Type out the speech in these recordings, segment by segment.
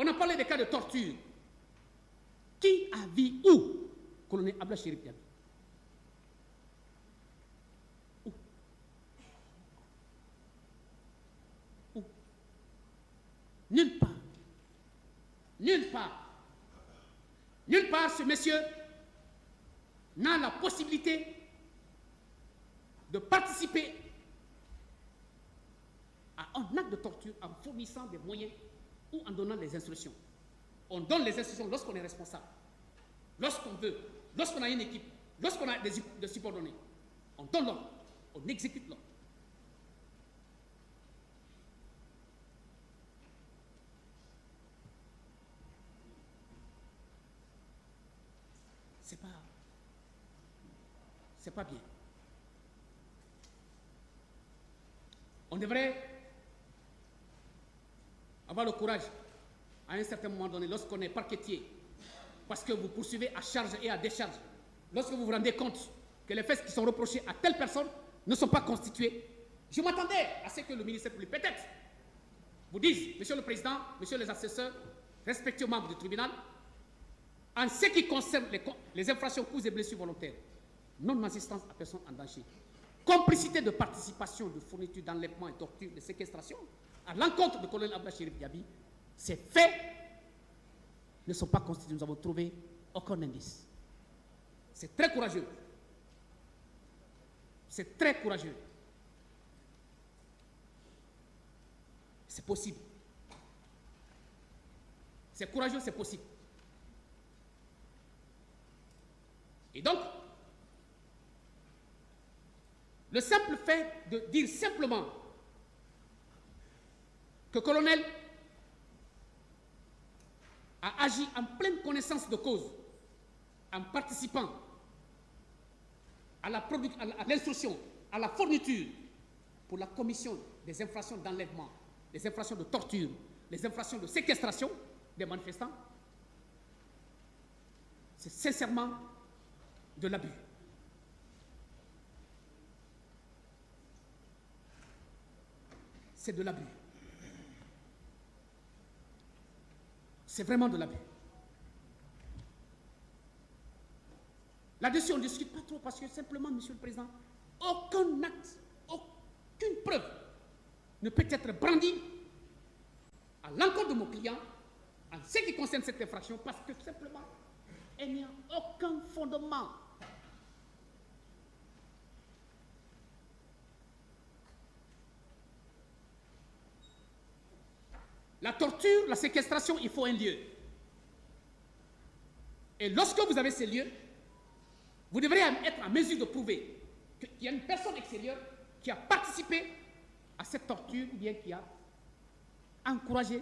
On a parlé des cas de torture. Qui a vu où colonel Abla Chérif Diaby? Où? Nulle part. Nulle part. Nulle part, ce monsieur n'a la possibilité de participer à un acte de torture en fournissant des moyens ou en donnant des instructions. On donne les instructions lorsqu'on est responsable, lorsqu'on veut, lorsqu'on a une équipe, lorsqu'on a des subordonnés. On donne l'ordre, on exécute l'ordre. C'est pas bien. On devrait avoir le courage, à un certain moment donné, lorsqu'on est parquetier, parce que vous poursuivez à charge et à décharge, lorsque vous vous rendez compte que les faits qui sont reprochés à telle personne ne sont pas constitués, je m'attendais à ce que le ministère public, peut-être, vous dise, Monsieur le Président, Monsieur les assesseurs, respectueux membres du tribunal, en ce qui concerne les infractions, coups et blessures volontaires, non-assistance à personne en danger, complicité de participation, de fourniture, d'enlèvement et torture, de séquestration, à l'encontre de colonel Abla Chérif Diaby, ces faits ne sont pas constitués. Nous avons trouvé aucun indice. C'est très courageux. C'est très courageux. C'est possible. C'est courageux, c'est possible. Et donc, le simple fait de dire simplement que le colonel a agi en pleine connaissance de cause, en participant à l'instruction, à la fourniture pour la commission des infractions d'enlèvement, des infractions de torture, des infractions de séquestration des manifestants, c'est sincèrement de l'abus. C'est de l'abus. C'est vraiment de l'abus. Là-dessus, on ne discute pas trop parce que simplement, Monsieur le Président, aucun acte, aucune preuve ne peut être brandie à l'encontre de mon client en ce qui concerne cette infraction parce que simplement, il n'y a aucun fondement. La torture, la séquestration, il faut un lieu. Et lorsque vous avez ces lieux, vous devrez être en mesure de prouver qu'il y a une personne extérieure qui a participé à cette torture ou bien qui a encouragé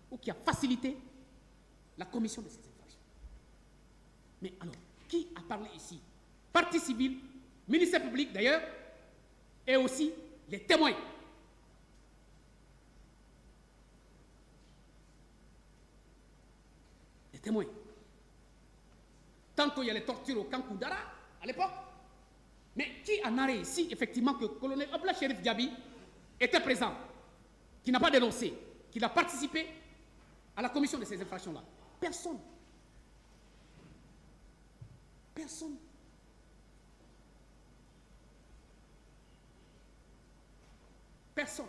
ou qui a facilité la commission de cette infraction. Mais alors, qui a parlé ici? Partie civile, ministère public d'ailleurs, et aussi les témoins. Les témoins. Tantôt il y a les tortures au camp Koudara, à l'époque. Mais qui a narré ici, effectivement, que le colonel Abla Chérif Diaby était présent, qui n'a pas dénoncé, qui a participé à la commission de ces infractions-là? Personne. Personne. Personne.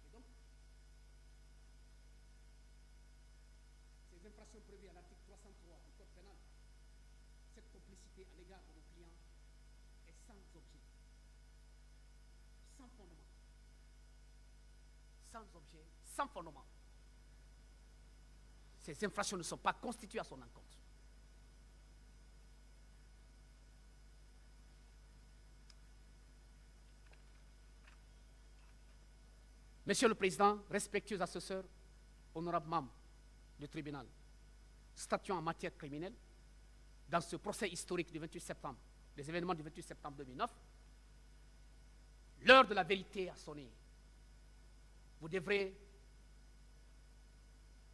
Et donc, ces infractions prévues à l'article 303 du Code pénal, cette complicité à l'égard de nos clients est sans objet, sans fondement. Sans objet, sans fondement. Ces infractions ne sont pas constituées à son encontre. Monsieur le Président, respectueux assesseurs, honorables membres du tribunal, statuant en matière criminelle, dans ce procès historique du 28 septembre, des événements du 28 septembre 2009, l'heure de la vérité a sonné. Vous devrez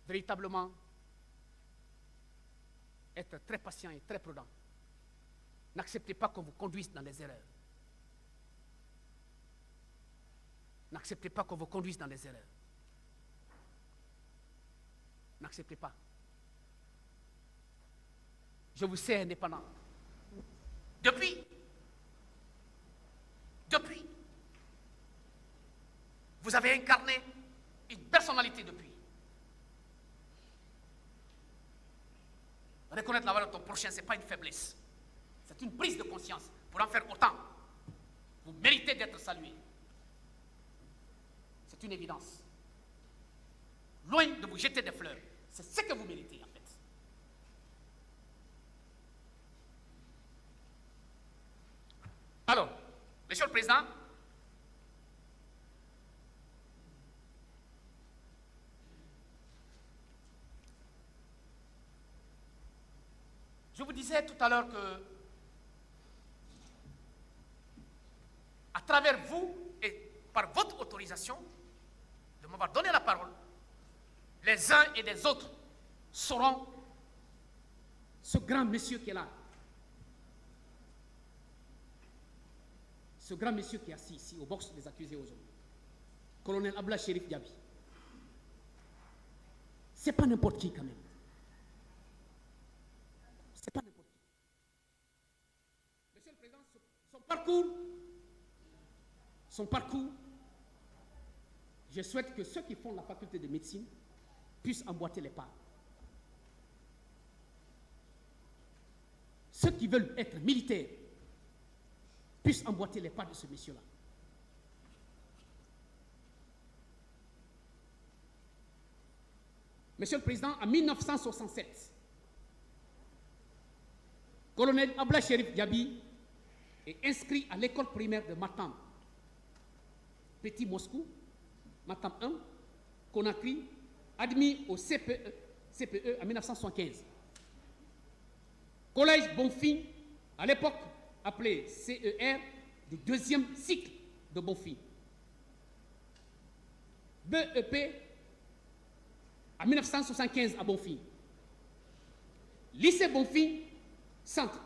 véritablement être très patient et très prudent. N'acceptez pas qu'on vous conduise dans les erreurs. N'acceptez pas qu'on vous conduise dans les erreurs. N'acceptez pas. Je vous sais indépendant. Depuis, vous avez incarné une personnalité depuis. Reconnaître la valeur de ton prochain, ce n'est pas une faiblesse. C'est une prise de conscience. Pour en faire autant, vous méritez d'être salué. C'est une évidence. Loin de vous jeter des fleurs, c'est ce que vous méritez en fait. Alors, Monsieur le Président, je vous disais tout à l'heure que, à travers vous et par votre autorisation de m'avoir donné la parole, les uns et les autres sauront ce grand monsieur qui est là. Ce grand monsieur qui est assis ici au box des accusés aujourd'hui. Colonel Abla Chérif Diaby. C'est pas n'importe qui quand même. C'est pas n'importe qui. Monsieur le Président, son parcours, je souhaite que ceux qui font la faculté de médecine puissent emboîter les pas. Ceux qui veulent être militaires puissent emboîter les pas de ce monsieur-là. Monsieur le Président, en 1967, colonel Abla Chérif Diaby est inscrit à l'école primaire de Matam, Petit Moscou, Matam 1, Conakry, admis au CPE en 1975. Collège Bonfim, à l'époque appelé CER, du deuxième cycle de Bonfim. BEP en 1975 à Bonfim. Lycée Bonfim, centre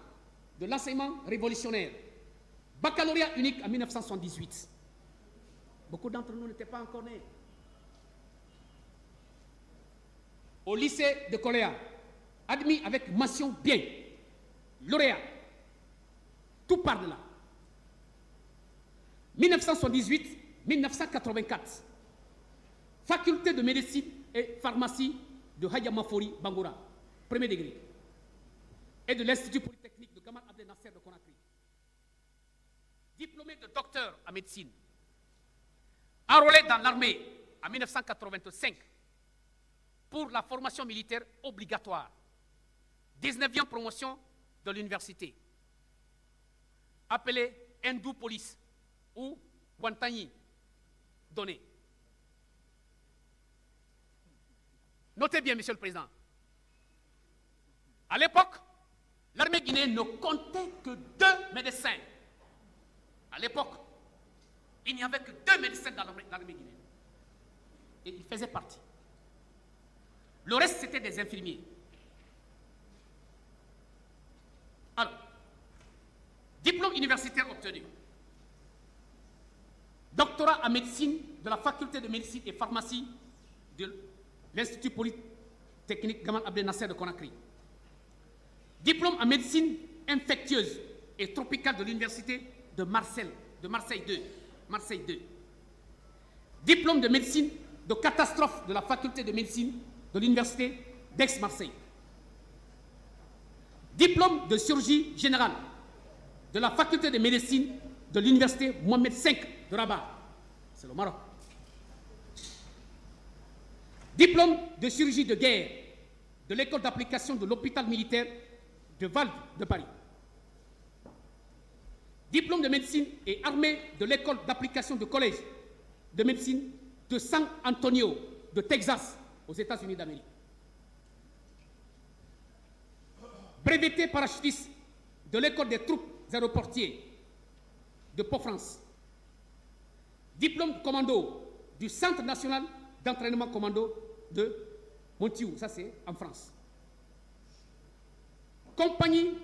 de l'enseignement révolutionnaire. Baccalauréat unique en 1978. Beaucoup d'entre nous n'étaient pas encore nés. Au lycée de Coléa, admis avec mention bien. Lauréat. Tout part de là. 1978-1984. Faculté de médecine et pharmacie de Hayamafori Bangoura, premier degré. Et de l'Institut polytechnique de Gamal Abdel Nasser de Conakry. Diplômé de docteur en médecine. Enrôlé dans l'armée en 1985 pour la formation militaire obligatoire. 19e promotion de l'université. Appelé Hindou Police ou Guantagny donné. Notez bien, Monsieur le Président. À l'époque, l'armée guinéenne ne comptait que 2 médecins. À l'époque, il n'y avait que 2 médecins dans l'armée guinéenne. Et il faisait partie. Le reste, c'était des infirmiers. Alors, diplôme universitaire obtenu. Doctorat en médecine de la faculté de médecine et pharmacie de l'Institut polytechnique Gamal Abdel Nasser de Conakry. Diplôme en médecine infectieuse et tropicale de l'université de Marseille 2. Diplôme de médecine de catastrophe de la faculté de médecine de l'université d'Aix-Marseille. Diplôme de chirurgie générale de la faculté de médecine de l'université Mohamed V de Rabat. C'est le Maroc. Diplôme de chirurgie de guerre de l'école d'application de l'hôpital militaire de Valves de Paris. Diplôme de médecine et armée de l'école d'application de collège de médecine de San Antonio de Texas aux États-Unis d'Amérique. Breveté parachutiste de l'école des troupes aéroportiers de Port-France. Diplôme commando du Centre national d'entraînement commando de Montiou, ça c'est en France. Compagnie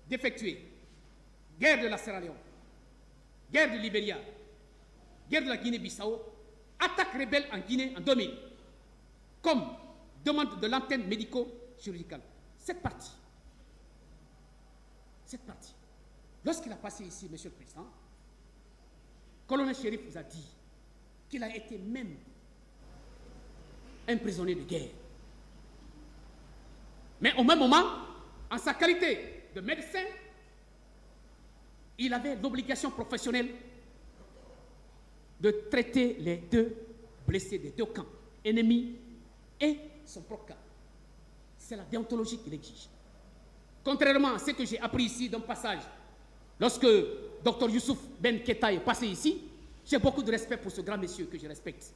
d'effectuer guerre de la Sierra Leone, guerre du Libéria, guerre de la Guinée-Bissau, attaque rebelle en Guinée en 2000, comme demande de l'antenne médico-chirurgicale. Cette partie, lorsqu'il a passé ici, Monsieur le Président, colonel Chérif vous a dit qu'il a été même un prisonnier de guerre. Mais au même moment, en sa qualité de médecin, il avait l'obligation professionnelle de traiter les deux blessés des deux camps, ennemis et son propre camp. C'est la déontologie qui l'exige. Contrairement à ce que j'ai appris ici d'un passage, lorsque Dr Youssouf Ben Keta est passé ici, j'ai beaucoup de respect pour ce grand monsieur que je respecte.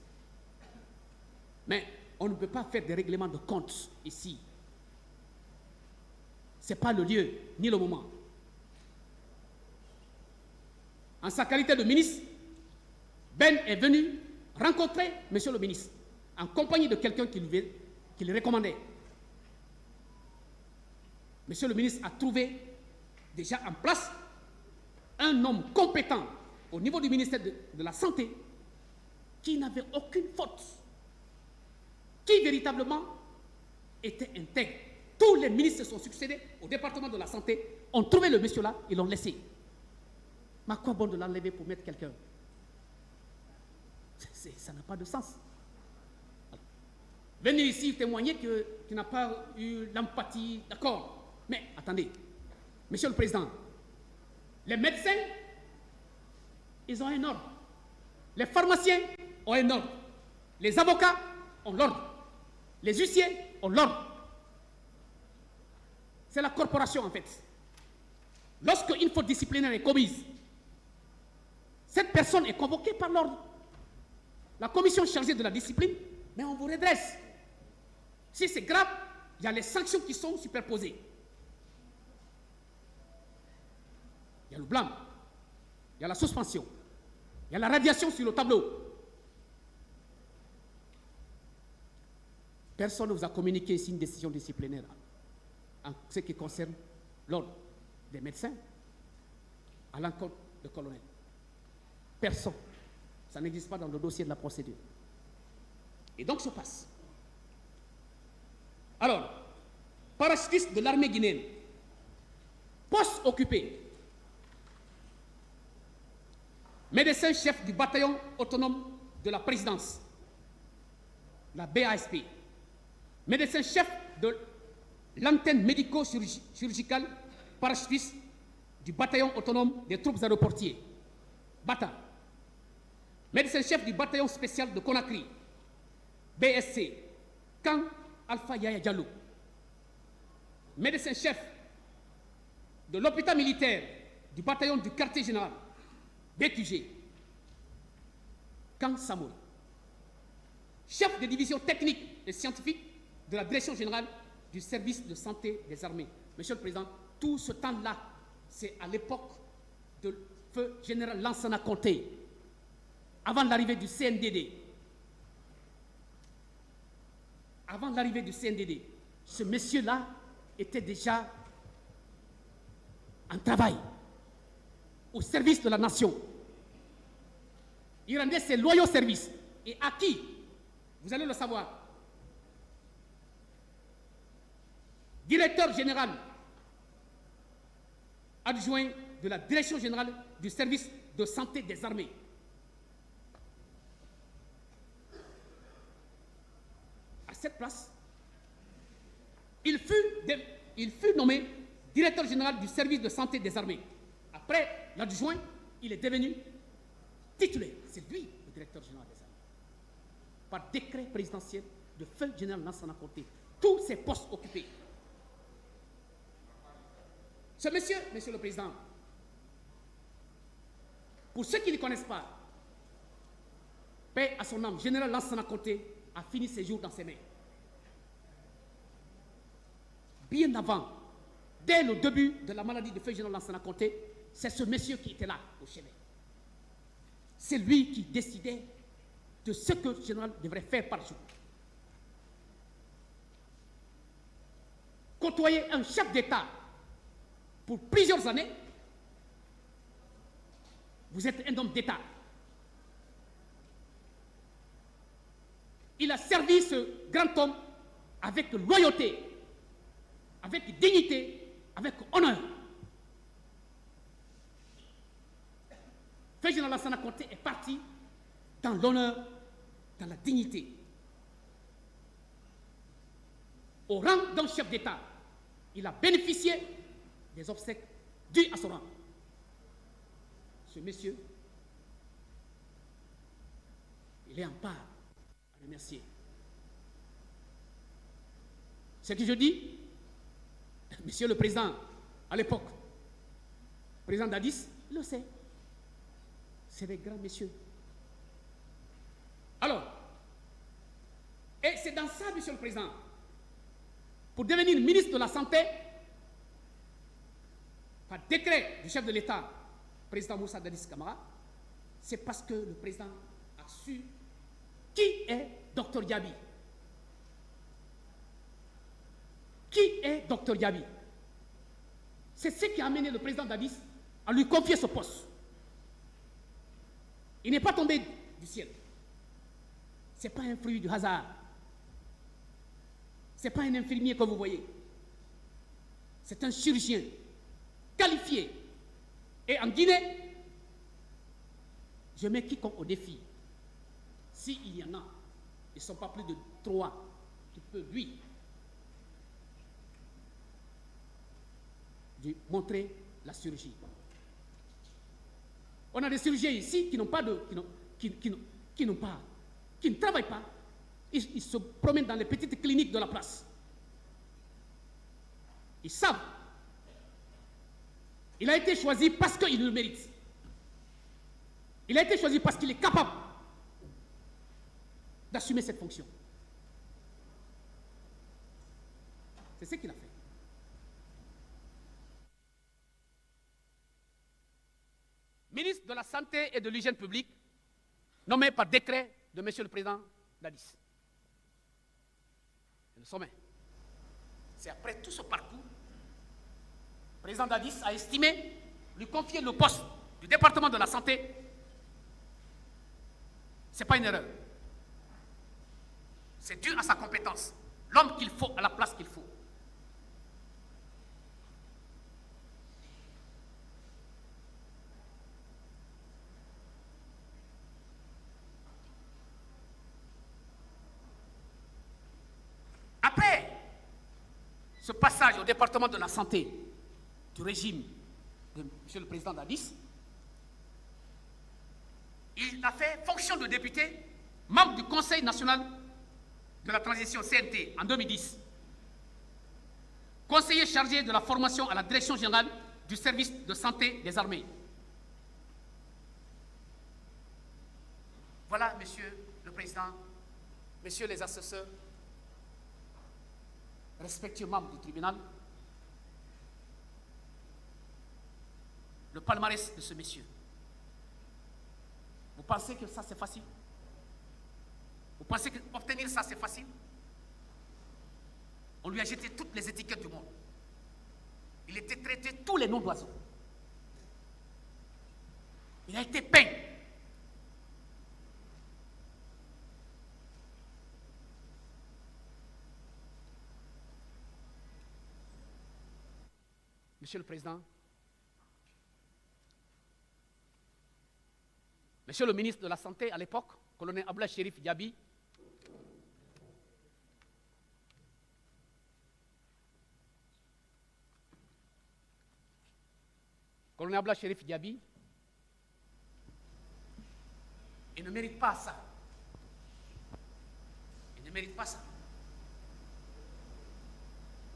Mais on ne peut pas faire des règlements de compte ici. Ce n'est pas le lieu ni le moment. En sa qualité de ministre, Ben est venu rencontrer Monsieur le ministre en compagnie de quelqu'un qui le recommandait. Monsieur le ministre a trouvé déjà en place un homme compétent au niveau du ministère de la Santé qui n'avait aucune faute, qui véritablement était intègre. Tous les ministres se sont succédés au département de la Santé, ont trouvé le monsieur là, ils l'ont laissé. Mais à quoi bon de l'enlever pour mettre quelqu'un? Ça n'a pas de sens. Alors, venir ici témoigner qu'il n'a pas eu l'empathie, d'accord. Mais attendez, Monsieur le Président, les médecins, ils ont un ordre. Les pharmaciens ont un ordre. Les avocats ont l'ordre. Les huissiers ont l'ordre. C'est la corporation en fait. Lorsqu'une faute disciplinaire est commise, cette personne est convoquée par l'ordre. La commission chargée de la discipline, mais on vous redresse. Si c'est grave, il y a les sanctions qui sont superposées. Il y a le blâme, il y a la suspension, il y a la radiation sur le tableau. Personne ne vous a communiqué ici une décision disciplinaire en ce qui concerne l'ordre des médecins à l'encontre du colonel. Personne. Ça n'existe pas dans le dossier de la procédure. Et donc, se passe. Alors, parachutiste de l'armée guinéenne, poste occupé, médecin-chef du bataillon autonome de la présidence, la BASP, médecin-chef de l'antenne médico-chirurgicale, parachutiste du bataillon autonome des troupes aéroportiers, BATA, médecin-chef du bataillon spécial de Conakry, BSC, Kang Alpha Yaya Diallo, médecin-chef de l'hôpital militaire du bataillon du quartier général, BQG, Kang Samoy, chef de division technique et scientifique de la direction générale du service de santé des armées. Monsieur le Président, tout ce temps-là, c'est à l'époque de feu général Lansana Conté, avant l'arrivée du CNDD. Avant l'arrivée du CNDD, ce monsieur-là était déjà en travail au service de la nation. Il rendait ses loyaux services. Et à qui? Vous allez le savoir. Directeur général adjoint de la direction générale du service de santé des armées. À cette place, il fut nommé directeur général du service de santé des armées. Après l'adjoint, il est devenu titulaire. C'est lui le directeur général des armées. Par décret présidentiel de feu général Lansana Conté. Tous ces postes occupés. Ce monsieur, Monsieur le Président, pour ceux qui ne connaissent pas, paix à son âme, général Lansana Conté a fini ses jours dans ses mains. Bien avant, dès le début de la maladie de feu général Lansana Conté, c'est ce monsieur qui était là, au chevet. C'est lui qui décidait de ce que le général devrait faire par jour. Côtoyer un chef d'État pour plusieurs années, vous êtes un homme d'État. Il a servi ce grand homme avec loyauté, avec dignité, avec honneur. Feu Général Lansana Conté est parti dans l'honneur, dans la dignité. Au rang d'un chef d'État, il a bénéficié des obsèques dues à son rang. Ce monsieur, il est en part à remercier. Ce que je dis, monsieur le président, à l'époque, président Dadis, il le sait. C'est des grands messieurs. Alors, et c'est dans ça, monsieur le président, pour devenir ministre de la Santé, par décret du chef de l'État, président Moussa Dadis Camara, c'est parce que le président a su qui est Dr Diaby. Qui est Dr Diaby? C'est ce qui a amené le président Dadis à lui confier ce poste. Il n'est pas tombé du ciel. Ce n'est pas un fruit du hasard. Ce n'est pas un infirmier que vous voyez. C'est un chirurgien qualifié. Et en Guinée, je mets quiconque au défi. S'il y en a, ils ne sont pas plus de 3 qui peuvent, lui, montrer la chirurgie. On a des chirurgiens ici qui n'ont pas de, qui ne travaillent pas. Ils se promènent dans les petites cliniques de la place. Ils savent. Il a été choisi parce qu'il le mérite. Il a été choisi parce qu'il est capable d'assumer cette fonction. C'est ce qu'il a fait. Ministre de la Santé et de l'Hygiène publique, nommé par décret de M. le Président Dadis. Le sommet. C'est après tout ce parcours, le Président Dadis a estimé lui confier le poste du département de la Santé. Ce n'est pas une erreur. C'est dû à sa compétence. L'homme qu'il faut à la place qu'il faut. Après ce passage au département de la santé du régime de M. le Président Dadis, il a fait fonction de député, membre du Conseil national de la transition CNT en 2010, conseiller chargé de la formation à la direction générale du service de santé des armées. Voilà, Monsieur le Président, Messieurs les assesseurs, respectueux membres du tribunal, le palmarès de ce monsieur. Vous pensez que ça c'est facile? Vous pensez qu'obtenir ça c'est facile? On lui a jeté toutes les étiquettes du monde. Il était traité tous les noms d'oiseaux. Il a été peint. Monsieur le Président, Monsieur le ministre de la Santé à l'époque, colonel Abdoulaye Chérif Diaby, colonel Abdoulaye Chérif Diaby, il ne mérite pas ça. Il ne mérite pas ça.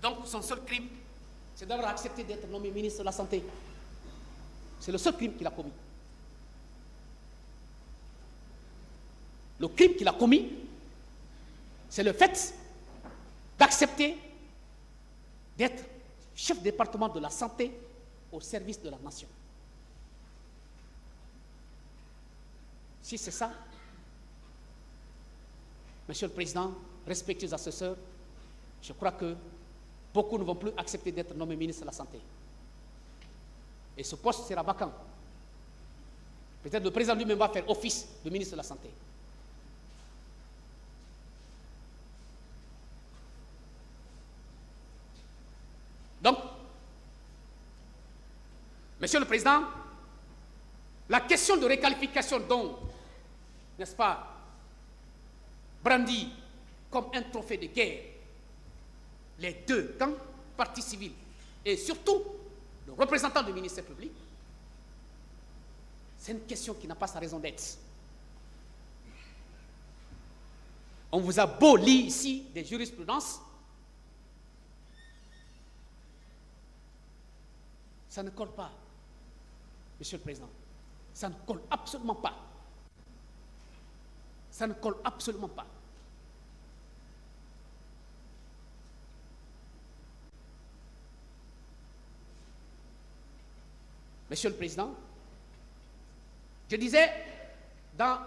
Donc son seul crime, c'est d'avoir accepté d'être nommé ministre de la Santé. C'est le seul crime qu'il a commis. Le crime qu'il a commis, c'est le fait d'accepter d'être chef de département de la santé au service de la nation. Si c'est ça, Monsieur le Président, respectueux assesseurs, je crois que beaucoup ne vont plus accepter d'être nommés ministre de la Santé. Et ce poste sera vacant. Peut-être le président lui-même va faire office de ministre de la Santé. Donc, Monsieur le Président, la question de réqualification dont, n'est-ce pas, brandit comme un trophée de guerre les deux camps, partie civile et surtout le représentant du ministère public, c'est une question qui n'a pas sa raison d'être. On vous a beau lire ici des jurisprudences, ça ne colle pas, Monsieur le Président. Ça ne colle absolument pas. Ça ne colle absolument pas. Monsieur le Président, je disais, dans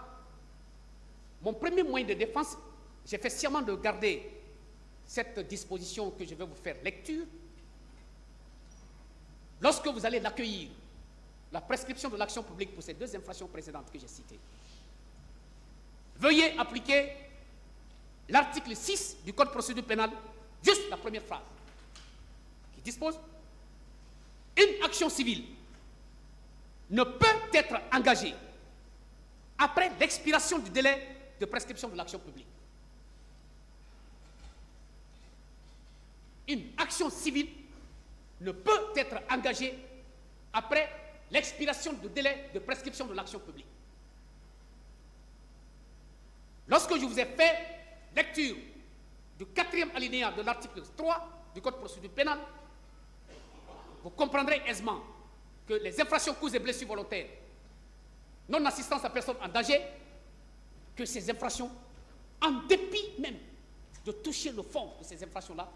mon premier moyen de défense, j'ai fait sciemment de garder cette disposition que je vais vous faire lecture. Lorsque vous allez l'accueillir, la prescription de l'action publique pour ces deux infractions précédentes que j'ai citées, veuillez appliquer l'article 6 du Code de procédure pénale, juste la première phrase, qui dispose « Une action civile ne peut être engagée après l'expiration du délai de prescription de l'action publique. » Une action civile ne peut être engagée après l'expiration du délai de prescription de l'action publique. Lorsque je vous ai fait lecture du 4e alinéa de l'article 3 du Code de procédure pénale, vous comprendrez aisément que les infractions causes et blessures volontaires, non-assistance à personne en danger, que ces infractions, en dépit même de toucher le fond de ces infractions-là,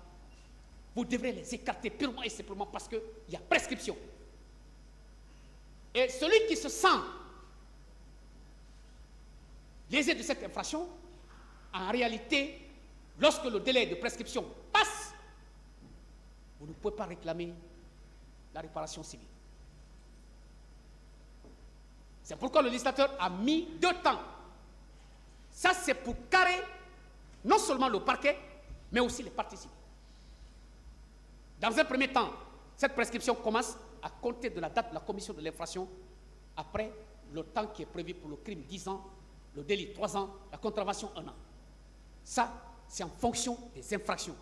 vous devrez les écarter purement et simplement parce qu'il y a prescription. Et celui qui se sent lésé de cette infraction, en réalité, lorsque le délai de prescription passe, vous ne pouvez pas réclamer la réparation civile. C'est pourquoi le législateur a mis 2 temps. Ça, c'est pour carrer non seulement le parquet, mais aussi les parties civiles. Dans un premier temps, cette prescription commence à compter de la date de la commission de l'infraction, après le temps qui est prévu pour le crime 10 ans, le délit 3 ans, la contravention 1 an. Ça, c'est en fonction des infractions.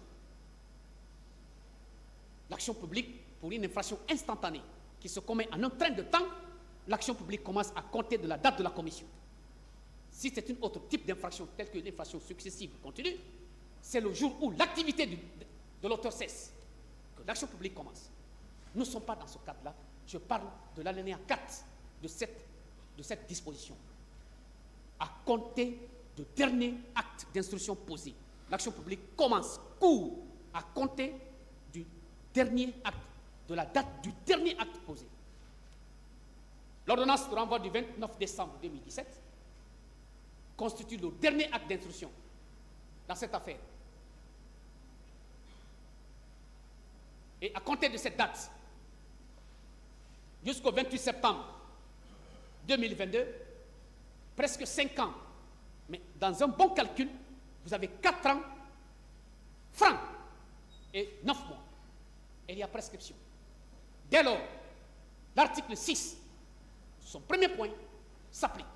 L'action publique, pour une infraction instantanée qui se commet en un train de temps, l'action publique commence à compter de la date de la commission. Si c'est un autre type d'infraction, telle qu'une infraction successive continue, c'est le jour où l'activité de l'auteur cesse que l'action publique commence. Nous ne sommes pas dans ce cadre-là. Je parle de l'alinéa 4 de cette disposition. À compter du dernier acte d'instruction posé, l'action publique commence, court, à compter du dernier acte, de la date du dernier acte posé. L'ordonnance de renvoi du 29 décembre 2017 constitue le dernier acte d'instruction dans cette affaire. Et à compter de cette date, jusqu'au 28 septembre 2022, presque 5 ans, mais dans un bon calcul, vous avez 4 ans francs et 9 mois. Et il y a prescription. Dès lors, l'article 6, son premier point, s'applique.